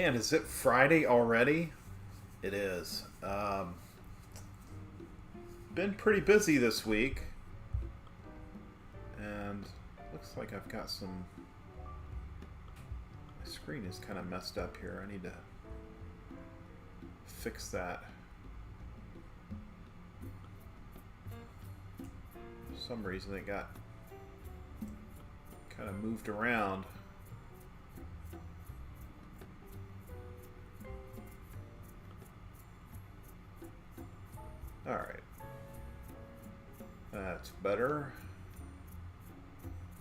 Man, is it Friday already? It is. Been pretty busy this week, and looks like I've got some. My screen is kind of messed up here. I need to fix that. For some reason, it got kind of moved around. All right. That's better.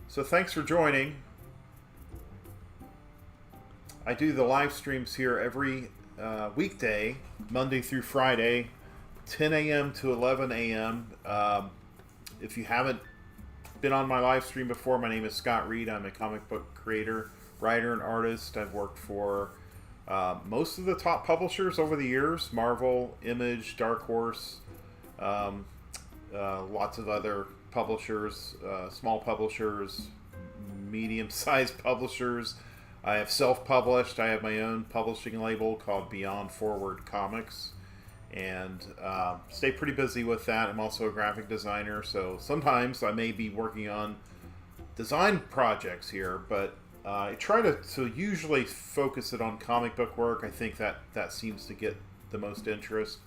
So thanks for joining. I do the live streams here every weekday, Monday through Friday, 10 a.m. to 11 a.m. If you haven't been on my live stream before, my name is Scott Reed. I'm a comic book creator, writer, and artist. I've worked for most of the top publishers over the years: Marvel, Image, Dark Horse, lots of other publishers, small publishers, medium-sized publishers. I have self-published. I have my own publishing label called Beyond Forward Comics, and stay pretty busy with that. I'm also a graphic designer, so sometimes I may be working on design projects here, but I try to usually focus it on comic book work. I think that seems to get the most interest.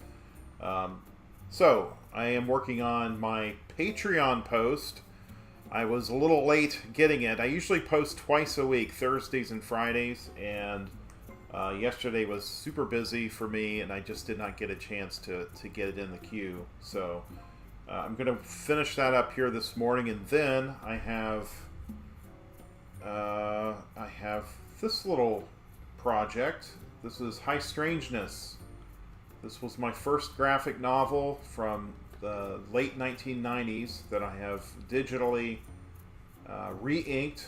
So I am working on my Patreon post. I was a little late getting it. I usually post twice a week, Thursdays and Fridays, and yesterday was super busy for me, and I just did not get a chance to get it in the queue. So I'm going to finish that up here this morning, and then I have this little project. This is High Strangeness. This was my first graphic novel from the late 1990s that I have digitally re-inked,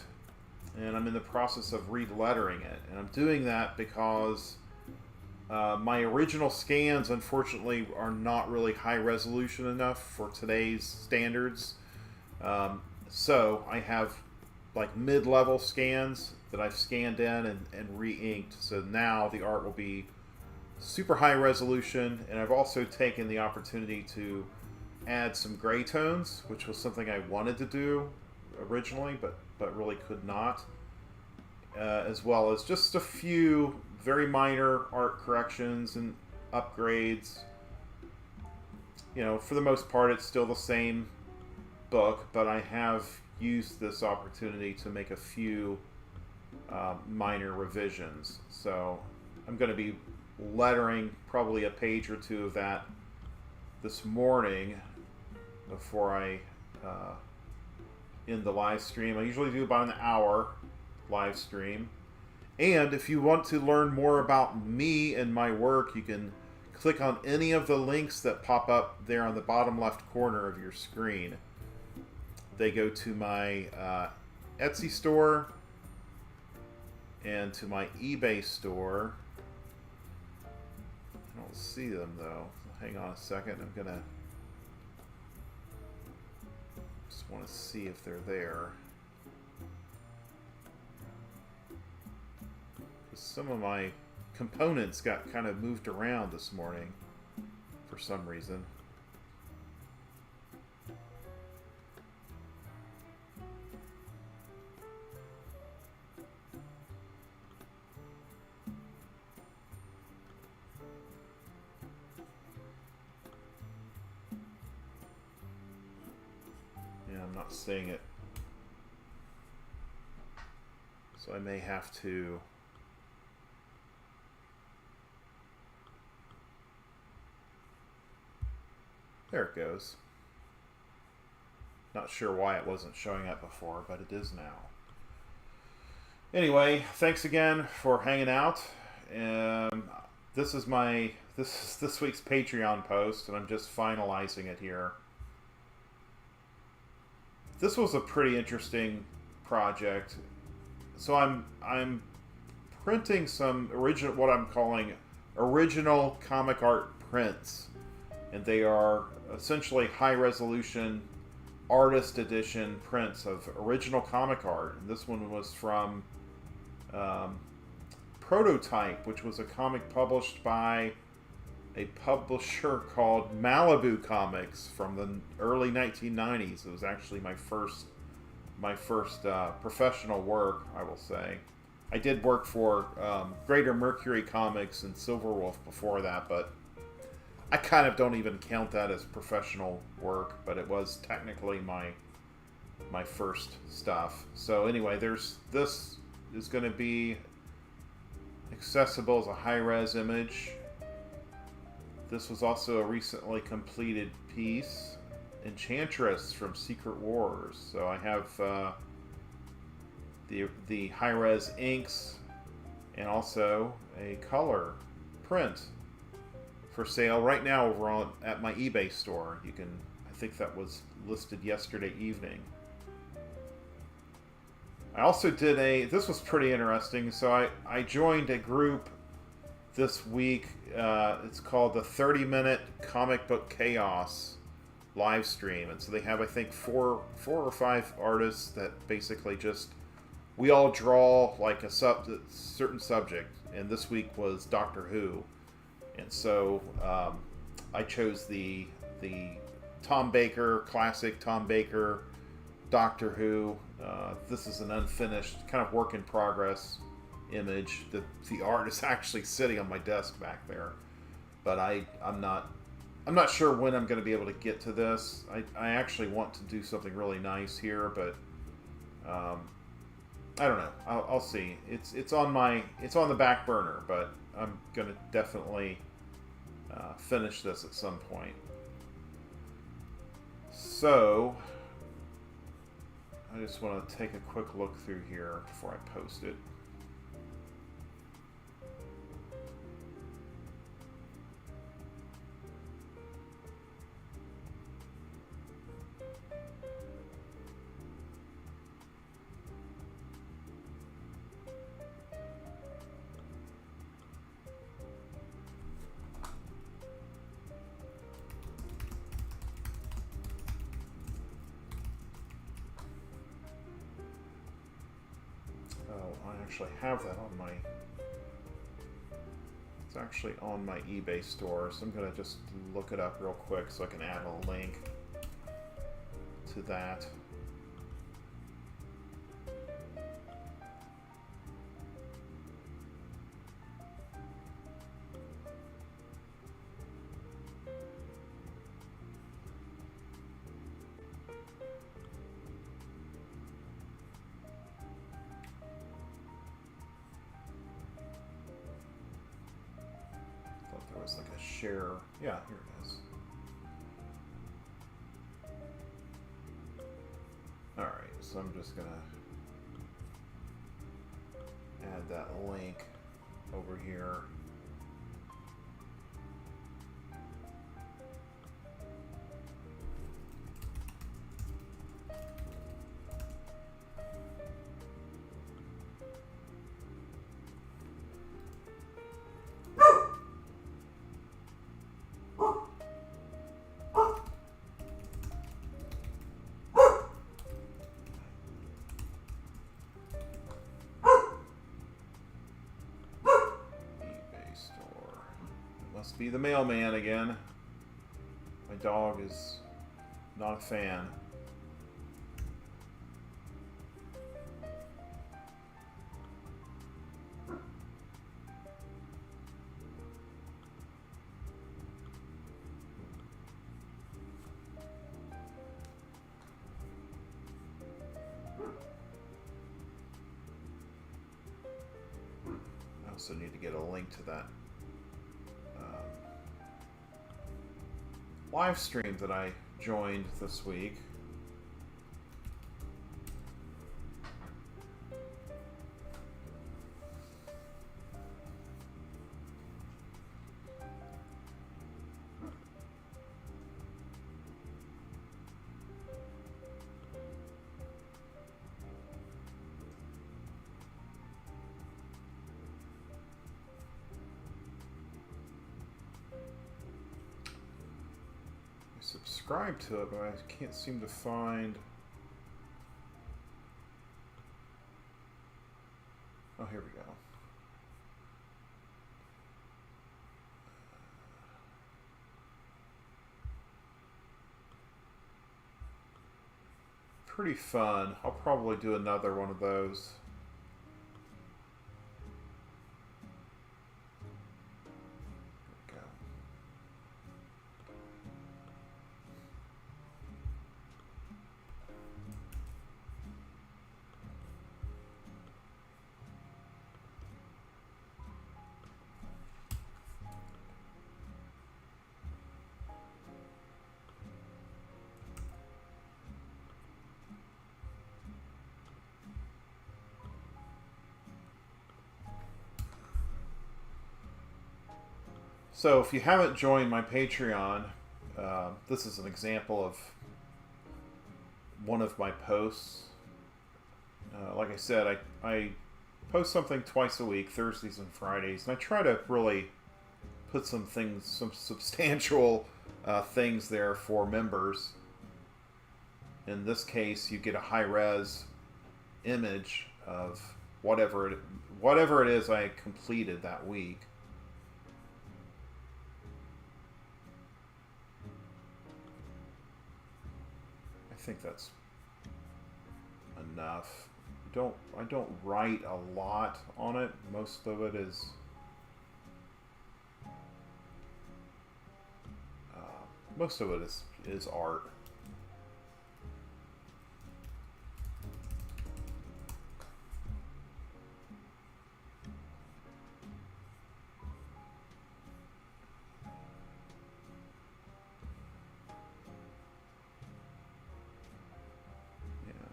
and I'm in the process of re-lettering it. And I'm doing that because my original scans, unfortunately, are not really high resolution enough for today's standards. So I have like mid-level scans that I've scanned in and re-inked. So now the art will be super high resolution, and I've also taken the opportunity to add some gray tones, which was something I wanted to do originally, but really could not, as well as just a few very minor art corrections and upgrades. You know, for the most part, it's still the same book, but I have used this opportunity to make a few minor revisions. So I'm going to be lettering probably a page or two of that this morning before I end the live stream. I usually do about an hour live stream. And if you want to learn more about me and my work, you can click on any of the links that pop up there on the bottom left corner of your screen. They go to my Etsy store and to my eBay store. I don't see them though. Hang on a second. I'm gonna just want to see if they're there. Because some of my components got kind of moved around this morning for some reason. I'm not seeing it, so I may have to there it goes. Not sure why it wasn't showing up before, but it is now. Anyway, thanks again for hanging out. This is this week's Patreon post, and I'm just finalizing it here. This was a pretty interesting project. So I'm printing some original, what I'm calling original comic art prints, and they are essentially high resolution artist edition prints of original comic art. And this one was from Prototype, which was a comic published by a publisher called Malibu Comics from the early 1990s. It was actually my first professional work, I will say. I did work for Greater Mercury Comics and Silverwolf before that, but I kind of don't even count that as professional work, but it was technically my first stuff. So anyway, this is going to be accessible as a high-res image. This was also a recently completed piece, Enchantress from Secret Wars. So I have the high-res inks and also a color print for sale right now over at my eBay store. You can, I think that was listed yesterday evening. I also did this was pretty interesting. So I joined a group this week. It's called the 30-Minute Comic Book Chaos live stream. And so they have, I think, four or five artists that basically just, we all draw like a certain subject. And this week was Doctor Who. And so I chose the Tom Baker, classic Tom Baker, Doctor Who. This is an unfinished, kind of work in progress image. The art is actually sitting on my desk back there, but I'm not sure when I'm going to be able to get to this. I actually want to do something really nice here, but I don't know. I'll see. It's on the back burner, but I'm gonna definitely finish this at some point. So I just want to take a quick look through here before I post it. Have that on my, it's actually on my eBay store, so I'm gonna just look it up real quick so I can add a link to that. Like a share. Yeah, here it is. Alright, so I'm just gonna add that link over here. Must be the mailman again. My dog is not a fan. I also need to get a link to that live stream that I joined this week. Subscribe to it, but I can't seem to find. Oh, here we go. pretty fun. I'll probably do another one of those. There we go. So if you haven't joined my Patreon, this is an example of one of my posts. Like I said, I post something twice a week, Thursdays and Fridays, and I try to really put some substantial things there for members. In this case, you get a high-res image of whatever it is I completed that week. I think that's enough. I don't write a lot on it. Most of it is art.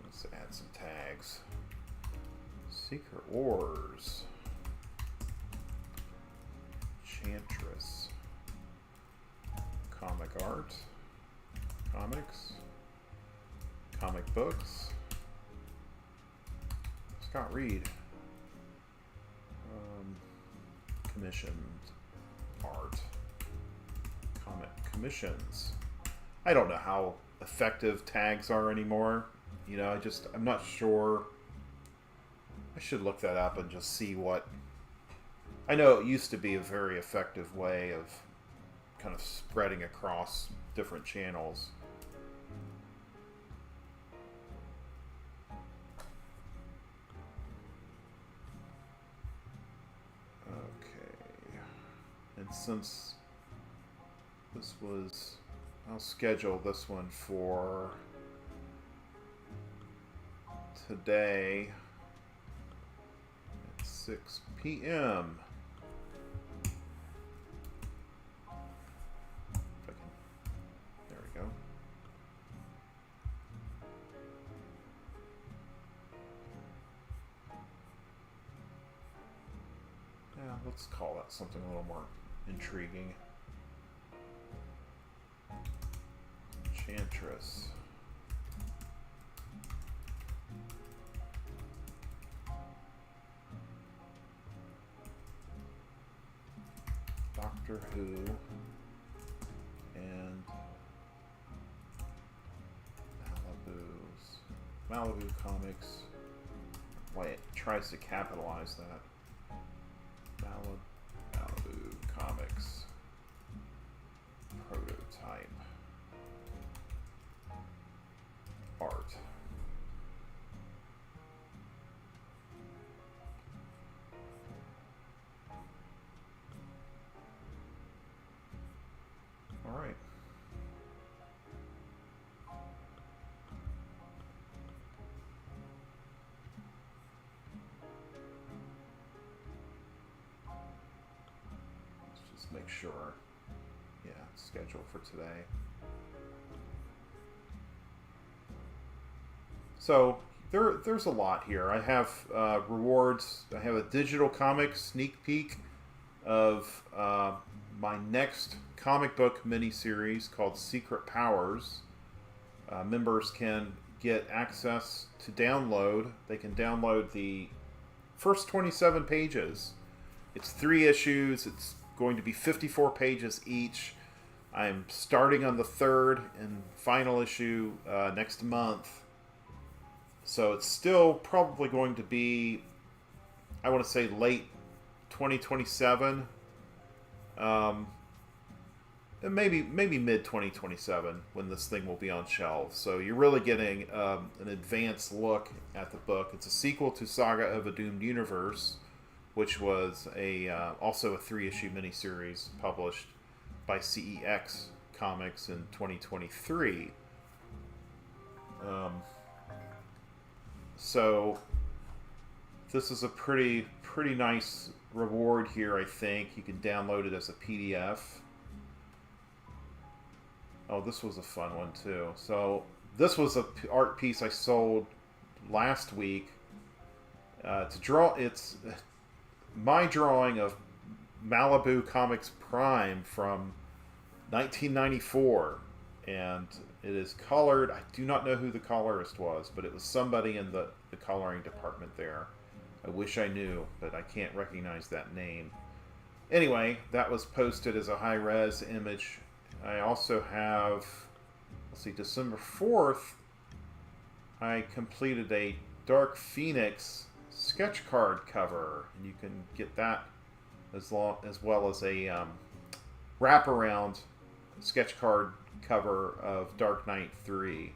Let's add some tags. Secret Wars. Enchantress. Comic art. Comics. Comic books. Scott Reed. Commissioned art. Comic commissions. I don't know how effective tags are anymore. You know, I'm not sure. I should look that up and just see what. I know it used to be a very effective way of kind of spreading across different channels. Okay. And since this was. I'll schedule this one for today at 6 p.m. There we go. Yeah, let's call that something a little more intriguing. Enchantress. Doctor Who and Malibu Comics. Wait, it tries to capitalize that. Malibu Comics prototype art. All right. Let's just make sure. Yeah, schedule for today. So there's a lot here. I have rewards. I have a digital comic sneak peek of my next comic book miniseries called Secret Powers. Members can get access to download. They can download the first 27 pages. It's 3 issues. It's going to be 54 pages each. I'm starting on the 3rd and final issue next month. So it's still probably going to be, I want to say, late 2027. maybe mid 2027 when this thing will be on shelves. So you're really getting an advanced look at the book. It's a sequel to Saga of a Doomed Universe, which was also a 3-issue miniseries published by CEX Comics in 2023. So this is a pretty nice reward here. I think you can download it as a PDF. Oh, this was a fun one too. So this was a art piece I sold last week to draw. It's my drawing of Malibu Comics Prime from 1994, and it is colored. I do not know who the colorist was, but it was somebody in the coloring department there. I wish I knew, but I can't recognize that name. Anyway, that was posted as a high-res image. I also have, let's see, December 4th, I completed a Dark Phoenix sketch card cover, and you can get that as well as a wraparound sketch card cover of Dark Knight 3.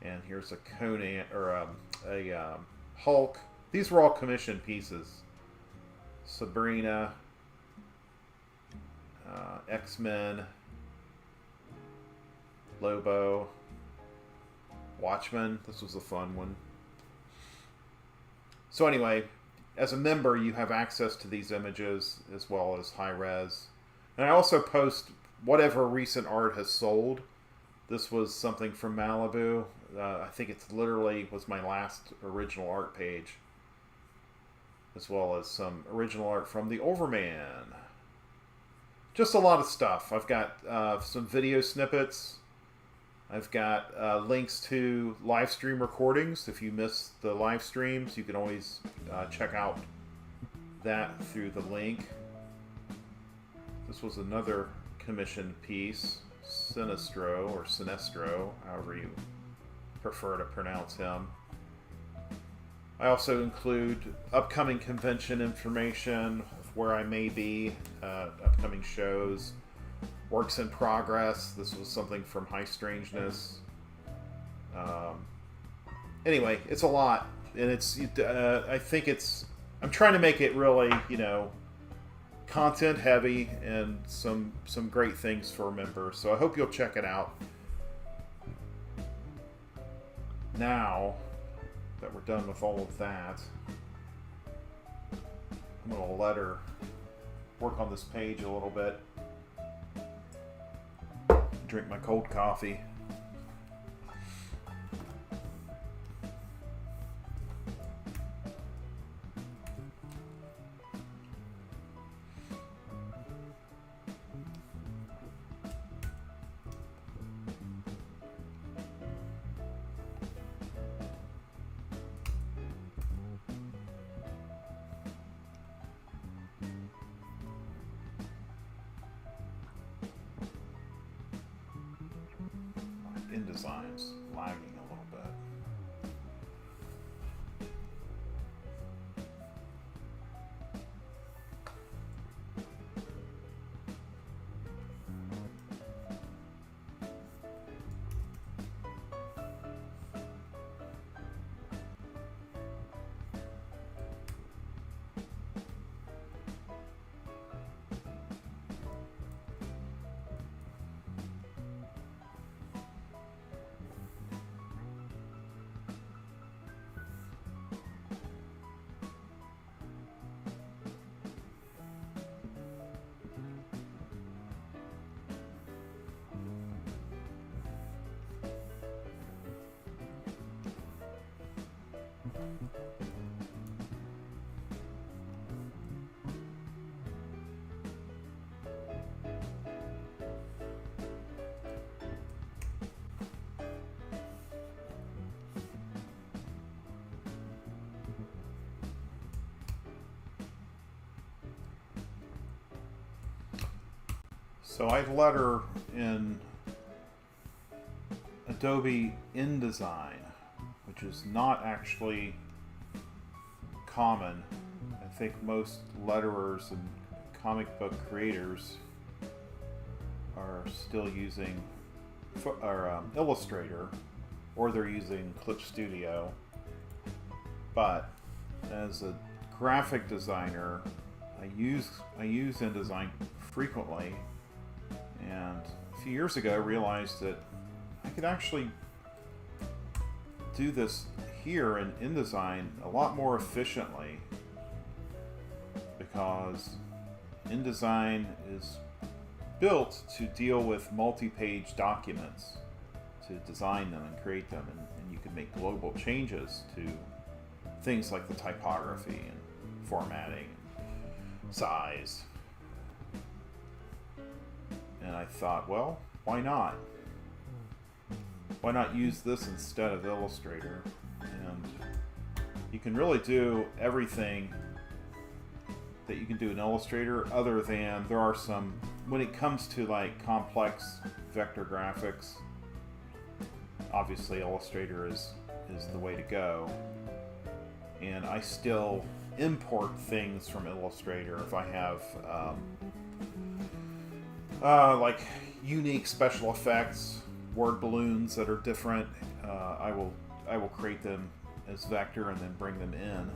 And here's a Conan, or a Hulk. These were all commissioned pieces. Sabrina, X-Men, Lobo, Watchmen. This was a fun one. So anyway, as a member, you have access to these images as well as high res. And I also post whatever recent art has sold. This was something from Malibu. I think it's literally was my last original art page, as well as some original art from the Overman. Just a lot of stuff. I've got some video snippets. I've got links to live stream recordings. If you miss the live streams, you can always check out that through the link. This was another commissioned piece, Sinestro, or Sinestro, however you prefer to pronounce him. I also include upcoming convention information, where I may be, upcoming shows, works in progress. This was something from High Strangeness. Anyway, it's a lot, and it's. I think it's. I'm trying to make it really, content heavy and some great things for members. So I hope you'll check it out. Now that we're done with all of that, I'm going to let her work on this page a little bit. Drink my cold coffee. InDesign's lagging a little bit. So I letter in Adobe InDesign, which is not actually common. I think most letterers and comic book creators are still using Illustrator, or they're using Clip Studio. But as a graphic designer, I use InDesign frequently, and a few years ago I realized that I could actually do this here in InDesign a lot more efficiently, because InDesign is built to deal with multi-page documents, to design them and create them, and you can make global changes to things like the typography and formatting and size. And I thought, well, why not? Why not use this instead of Illustrator? And you can really do everything that you can do in Illustrator, other than there are some, when it comes to like complex vector graphics, obviously Illustrator is the way to go. And I still import things from Illustrator if I have like unique special effects, word balloons that are different. I will create them as vector and then bring them in.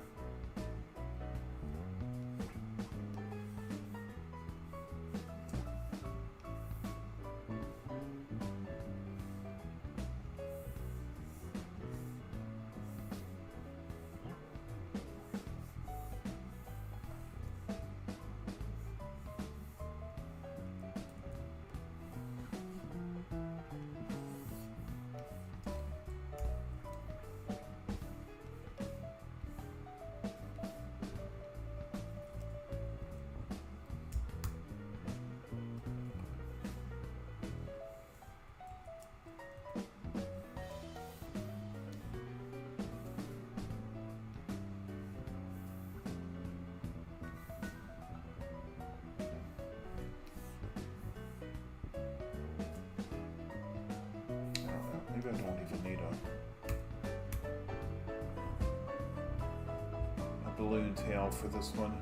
Maybe I don't even need a balloon tail for this one.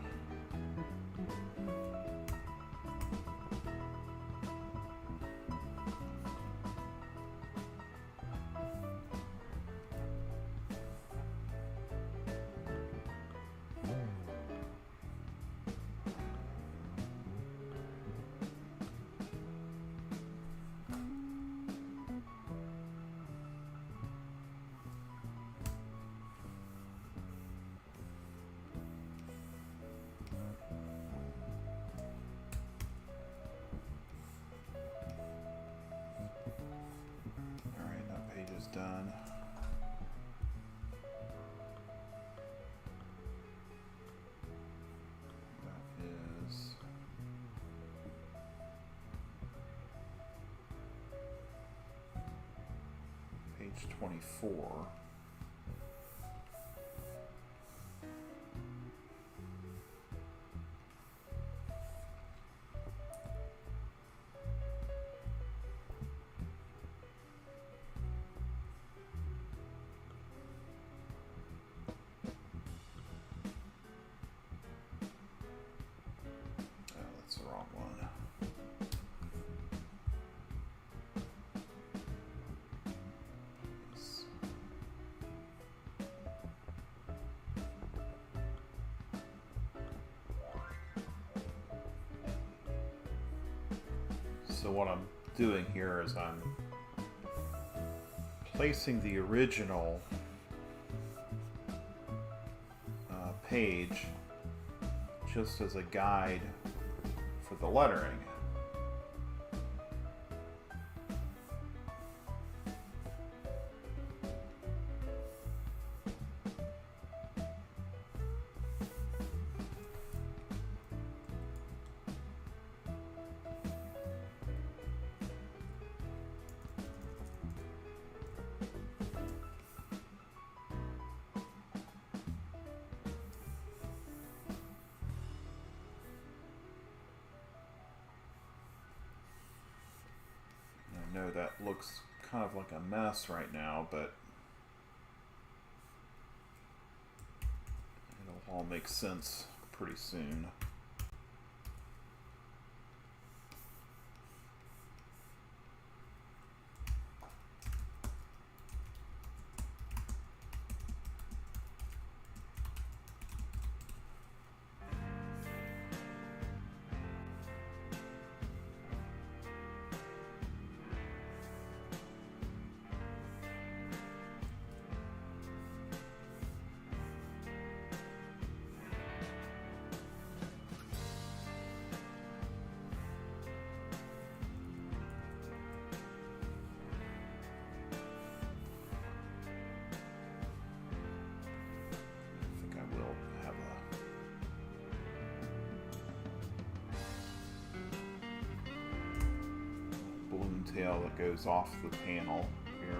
Done. That is page 24. That's the wrong one. So what I'm doing here is I'm placing the original page just as a guide for the lettering. I know that looks kind of like a mess right now, but it'll all make sense pretty soon. detail that goes off the panel here.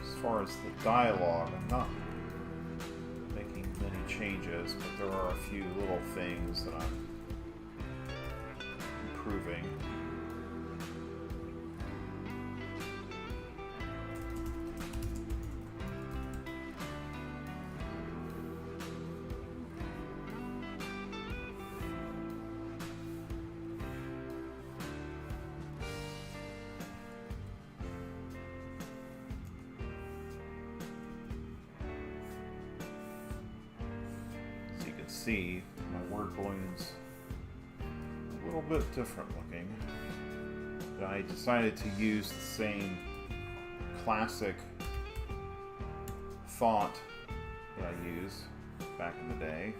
As far as the dialogue, I'm not making many changes, but there are a few little things that I'm improving. See, my word balloon's a little bit different looking. But I decided to use the same classic font that I used back in the day.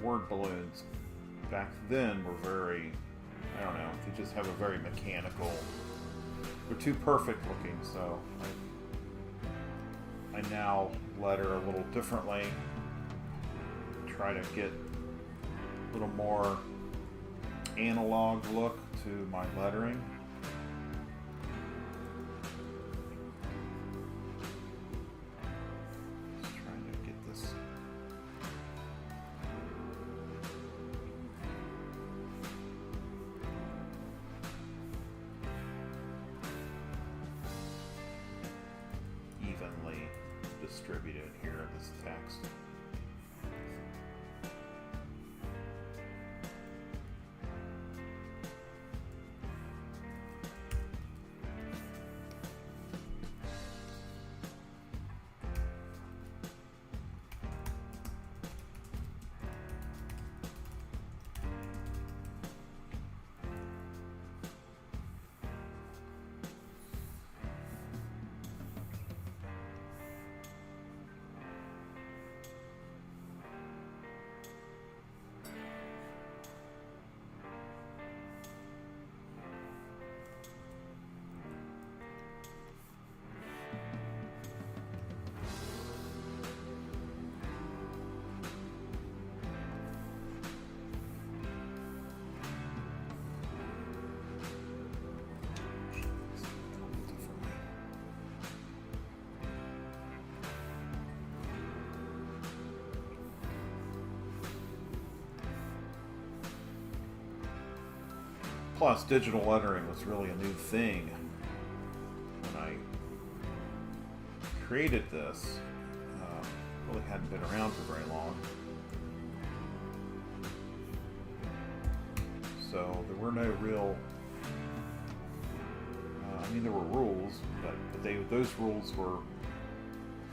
Word balloons back then were very, I don't know, they just have a very mechanical, they're too perfect looking, so I now letter a little differently, try to get a little more analog look to my lettering. distributed here, this text. Plus, digital lettering was really a new thing when I created this. Really hadn't been around for very long. So there were no real, I mean, there were rules, but those rules were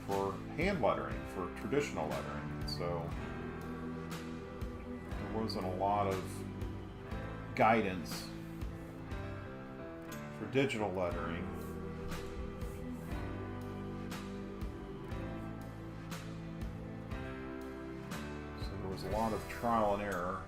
for hand lettering, for traditional lettering. So there wasn't a lot of guidance for digital lettering. So there was a lot of trial and error.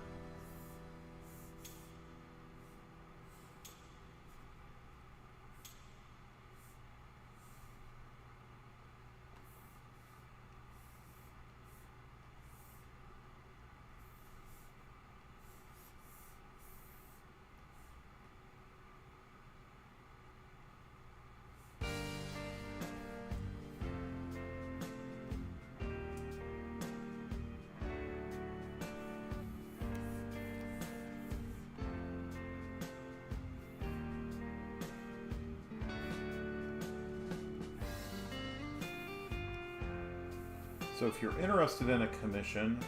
So if you're interested in a commission,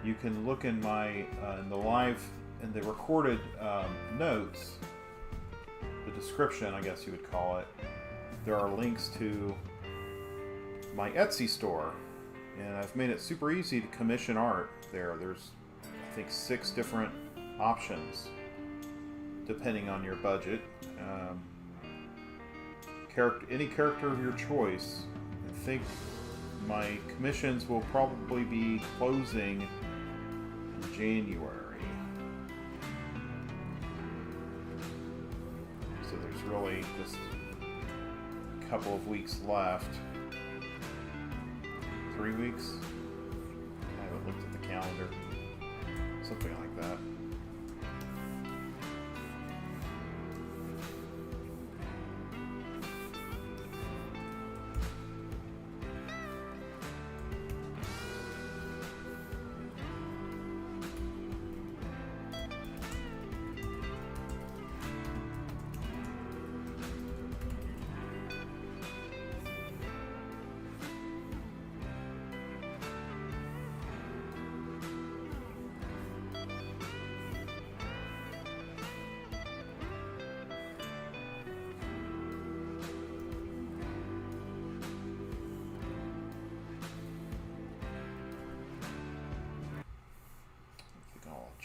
you can look in my in the recorded notes, the description, I guess you would call it. There are links to my Etsy store, and I've made it super easy to commission art there. There's, I think, 6 different options depending on your budget. Any character of your choice. I think my commissions will probably be closing in January. So there's really just a couple of weeks left. 3 weeks? I haven't looked at the calendar. Something like that.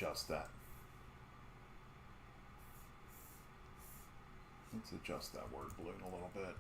Adjust that. Let's adjust that word balloon a little bit.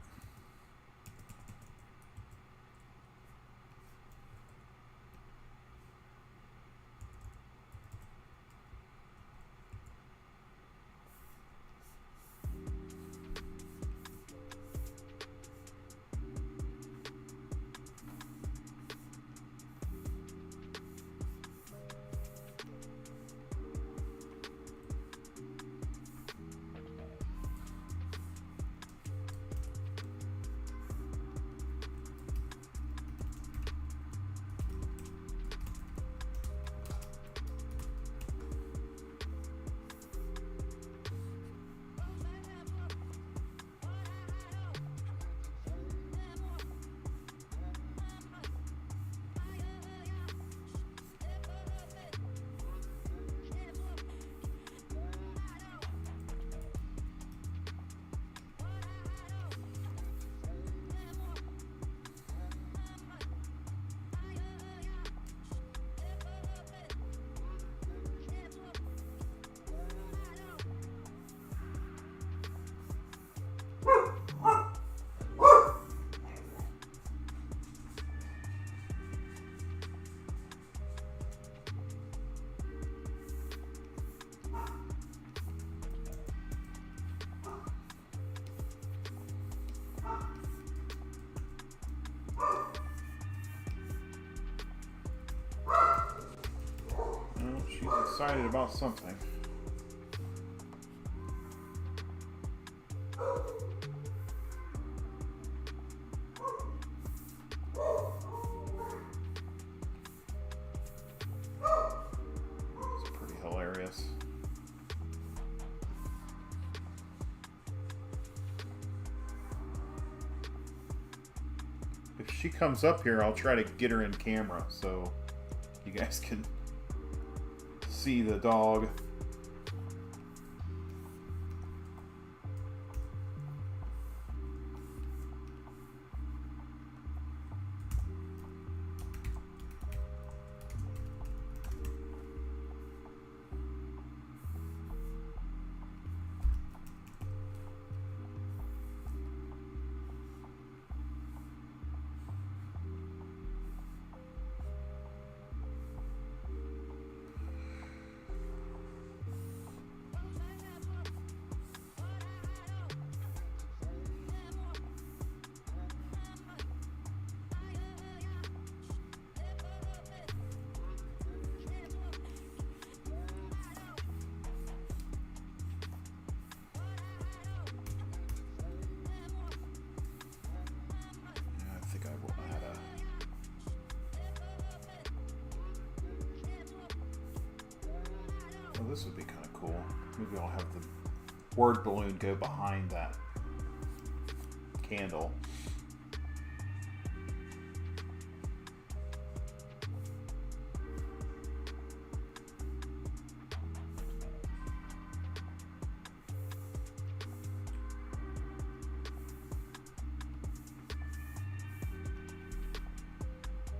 excited about something. It's pretty hilarious. If she comes up here, I'll try to get her in camera so you guys can see the dog. This would be kind of cool. Maybe I'll have the word balloon go behind that candle.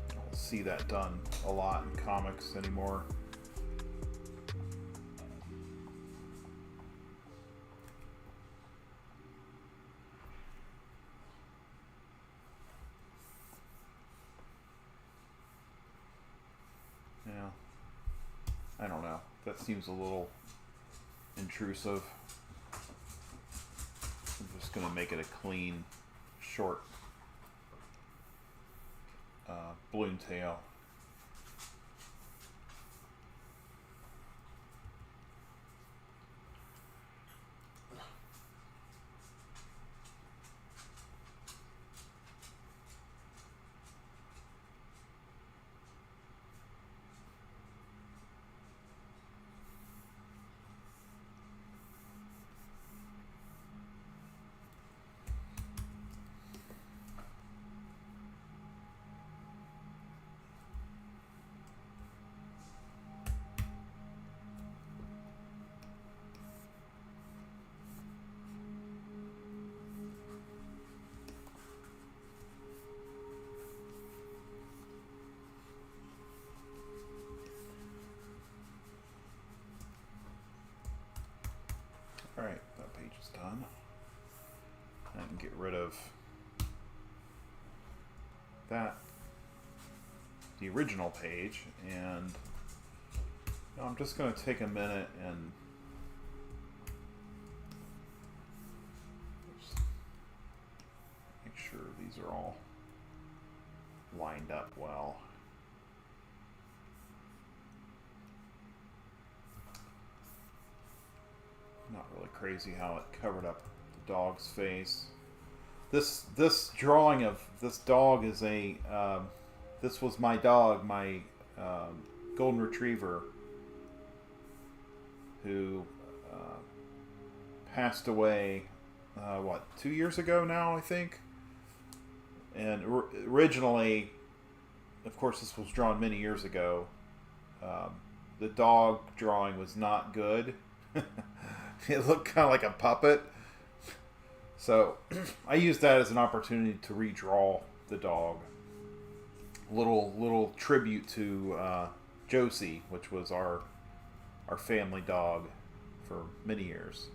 I don't see that done a lot in comics anymore. I don't know. That seems a little intrusive. I'm just going to make it a clean, short balloon tail. Alright, that page is done. I can get rid of that, the original page, and I'm just going to take a minute and just make sure these are all lined up well. Not really crazy how it covered up the dog's face. This drawing of this dog is a this was my dog, my golden retriever, who passed away 2 years ago now, I think. And originally, of course, this was drawn many years ago. The dog drawing was not good. It looked kind of like a puppet. So I used that as an opportunity to redraw the dog. Little tribute to Josie, which was our family dog for many years.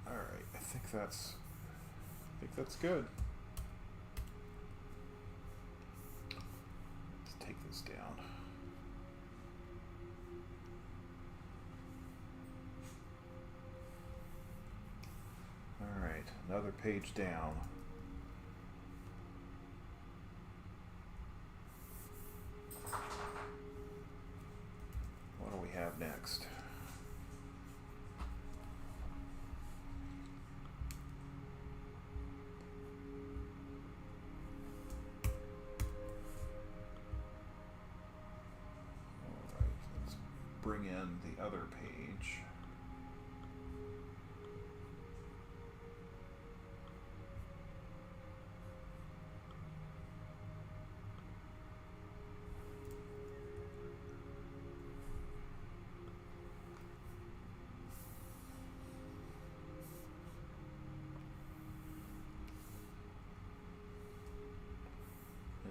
All right, I think that's good. Let's take this down. Alright, another page down. bring in the other page.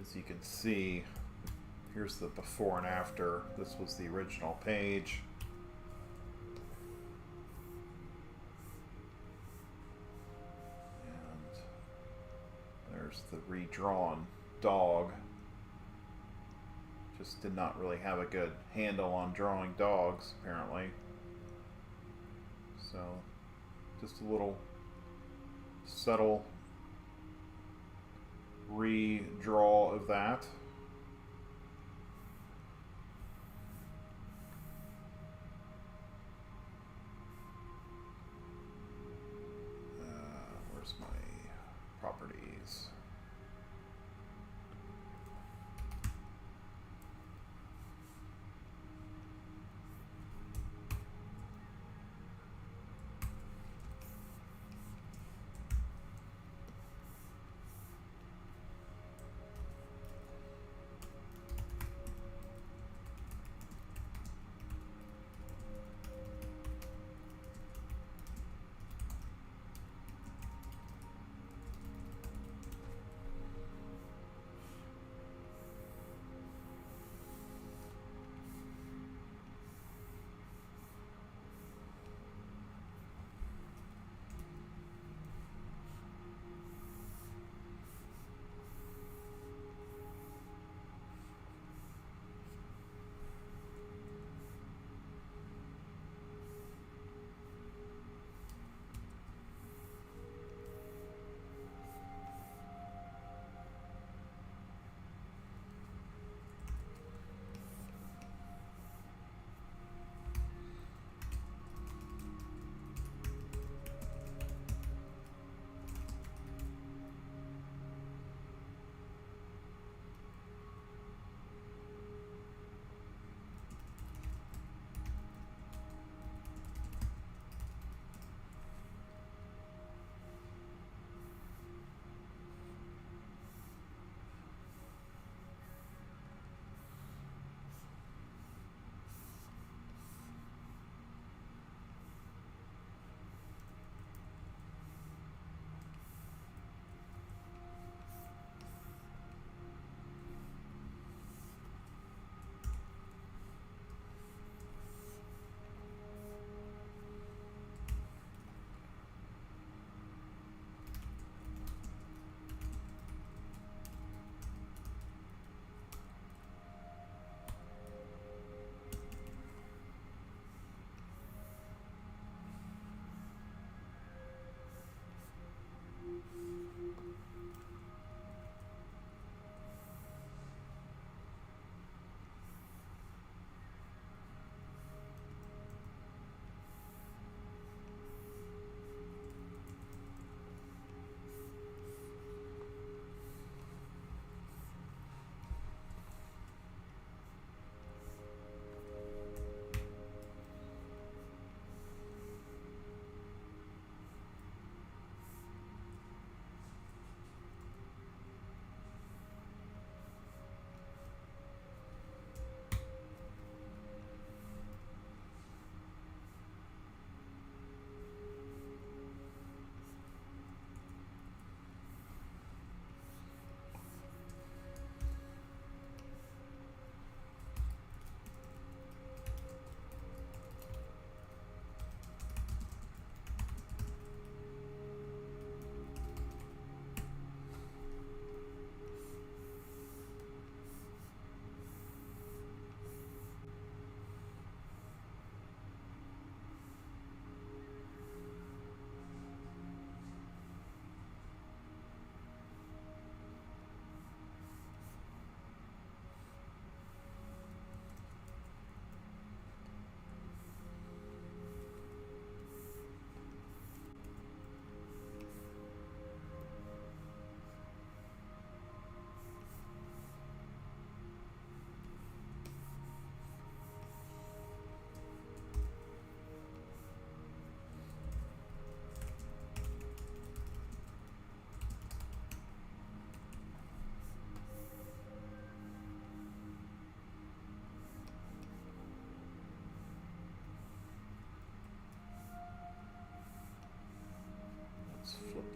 As you can see, here's the before and after. This was the original page. And there's the redrawn dog. Just did not really have a good handle on drawing dogs, apparently. So, just a little subtle redraw of that. Where's my properties?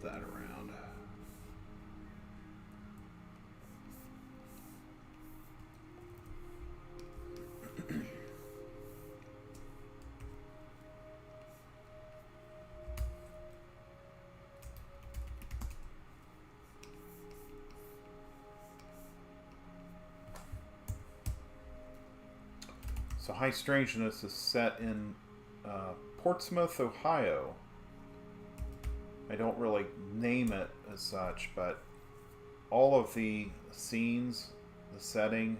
that around. So High Strangeness is set in Portsmouth, Ohio. I don't really name it as such, but all of the scenes, the setting,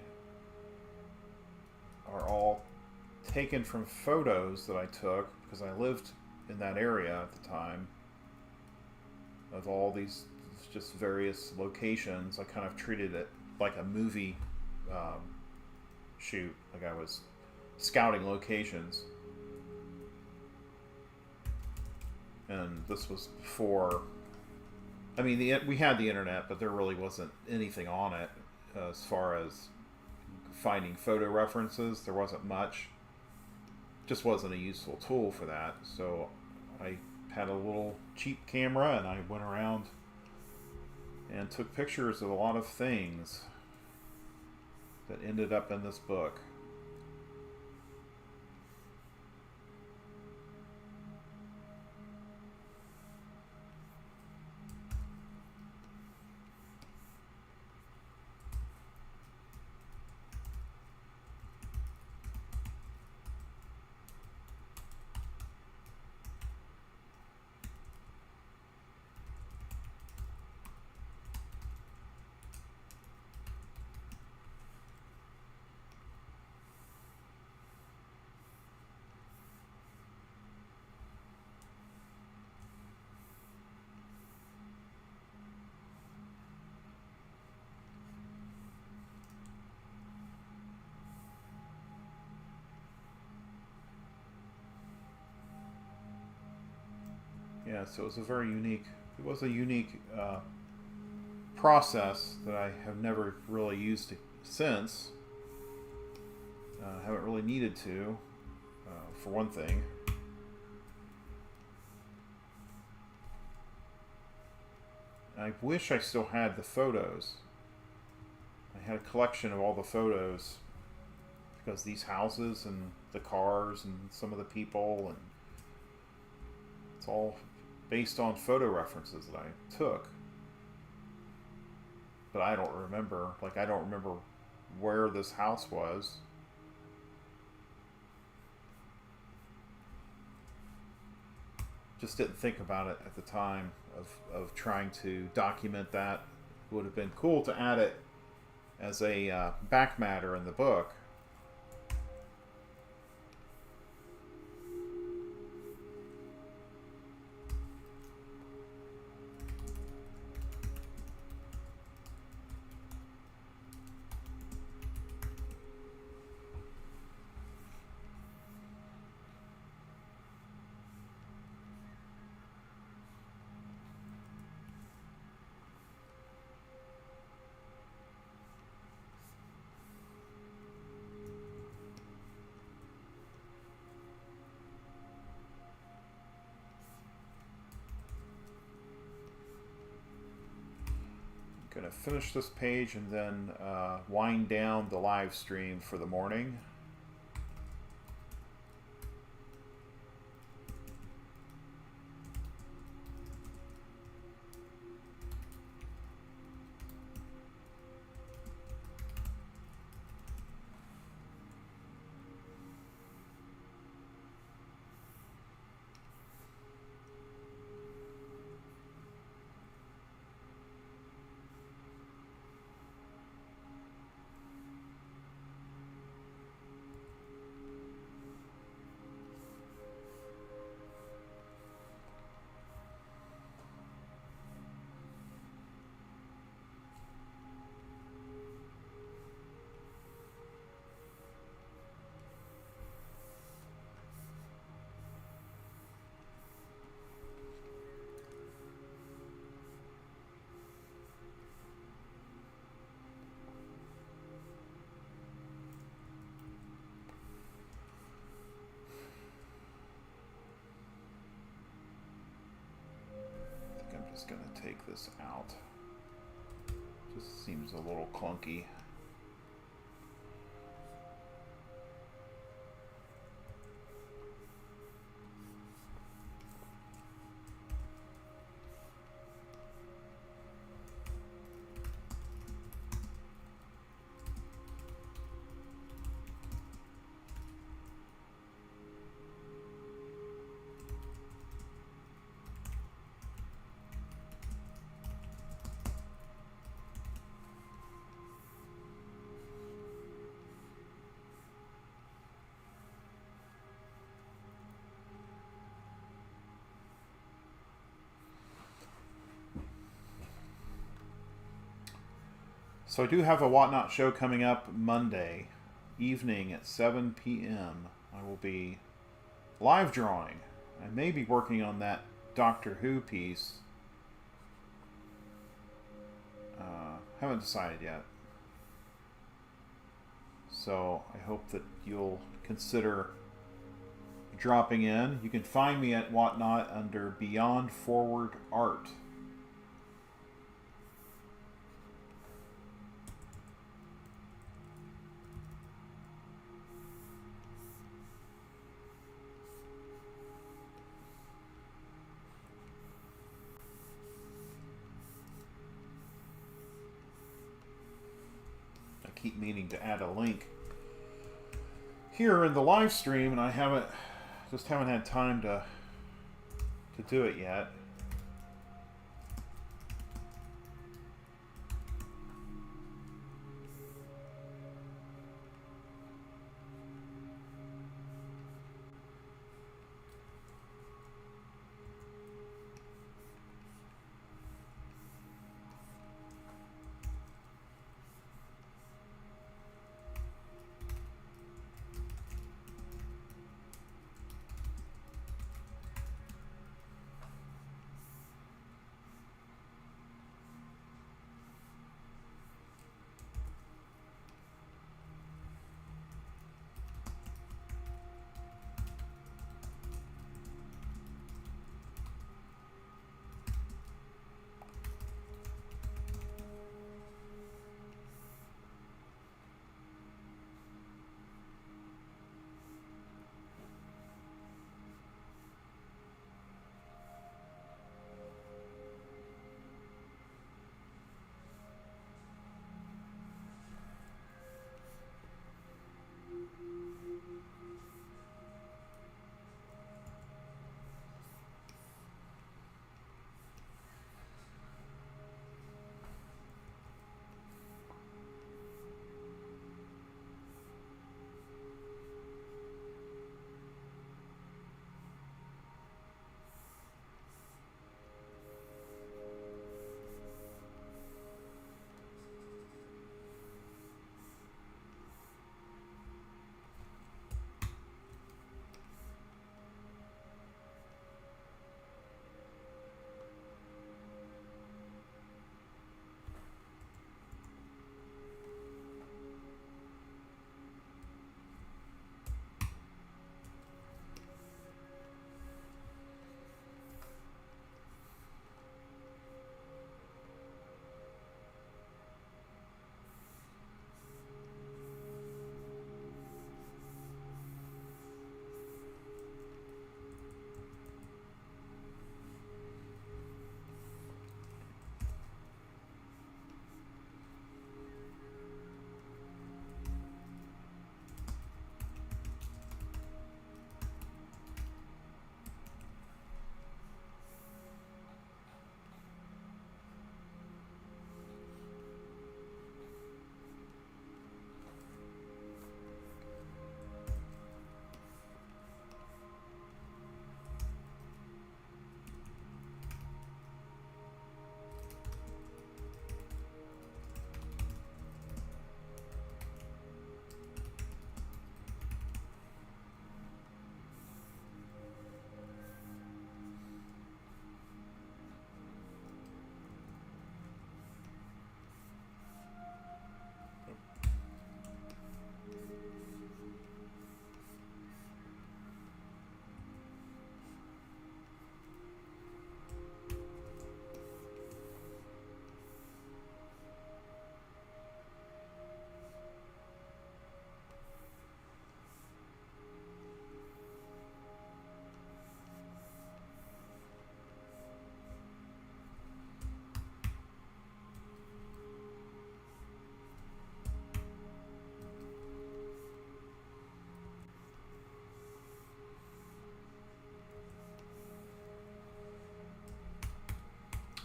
are all taken from photos that I took because I lived in that area at the time, of all these just various locations. I kind of treated it like a movie shoot, like I was scouting locations. And this was before, I mean, we had the internet, but there really wasn't anything on it as far as finding photo references. There wasn't much. Just wasn't a useful tool for that. So I had a little cheap camera and I went around and took pictures of a lot of things that ended up in this book. Yeah, so it was a unique process that I have never really used since. Haven't really needed to, for one thing. I wish I still had the photos. I had a collection of all the photos because these houses and the cars and some of the people, and it's all based on photo references that I took. But I don't remember, I don't remember where this house was. Just didn't think about it at the time of trying to document that. It would have been cool to add it as a back matter in the book. Going to finish this page and then wind down the live stream for the morning. just going to take this out. Just seems a little clunky. So I do have a Whatnot show coming up Monday evening at 7 p.m. I will be live drawing. I may be working on that Doctor Who piece. Haven't decided yet. So I hope that you'll consider dropping in. You can find me at Whatnot under Beyond Forward Art. Keep meaning to add a link here in the live stream, and I haven't had time to do it yet.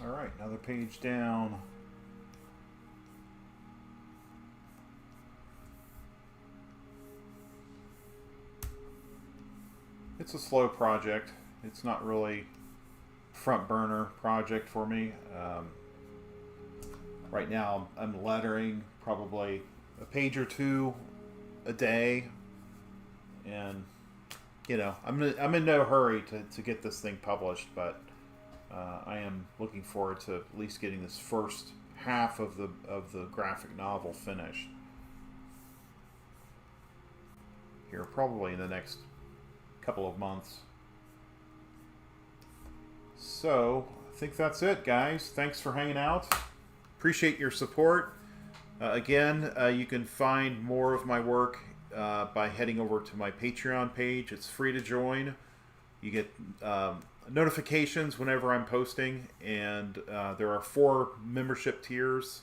All right, another page down. It's a slow project. It's not really front burner project for me. Right now I'm lettering probably a page or two a day, and I'm in no hurry to get this thing published, but I am looking forward to at least getting this first half of the graphic novel finished here, probably in the next couple of months. So I think that's it, guys. Thanks for hanging out. Appreciate your support. Again, you can find more of my work by heading over to my Patreon page. It's free to join. You get notifications whenever I'm posting, and there are 4 membership tiers.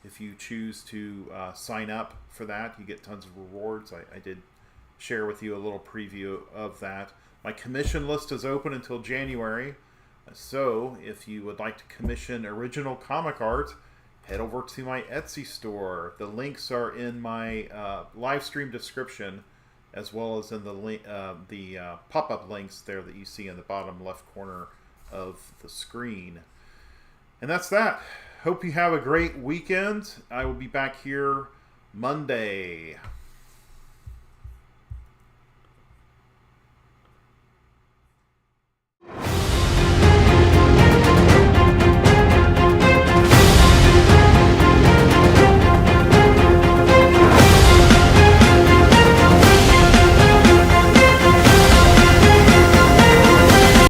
If you choose to sign up for that, you get tons of rewards. I did share with you a little preview of that. My commission list is open until January, so if you would like to commission original comic art, head over to my Etsy store. The links are in my live stream description, as well as in the pop-up links there that you see in the bottom left corner of the screen. And that's that. Hope you have a great weekend. I will be back here Monday.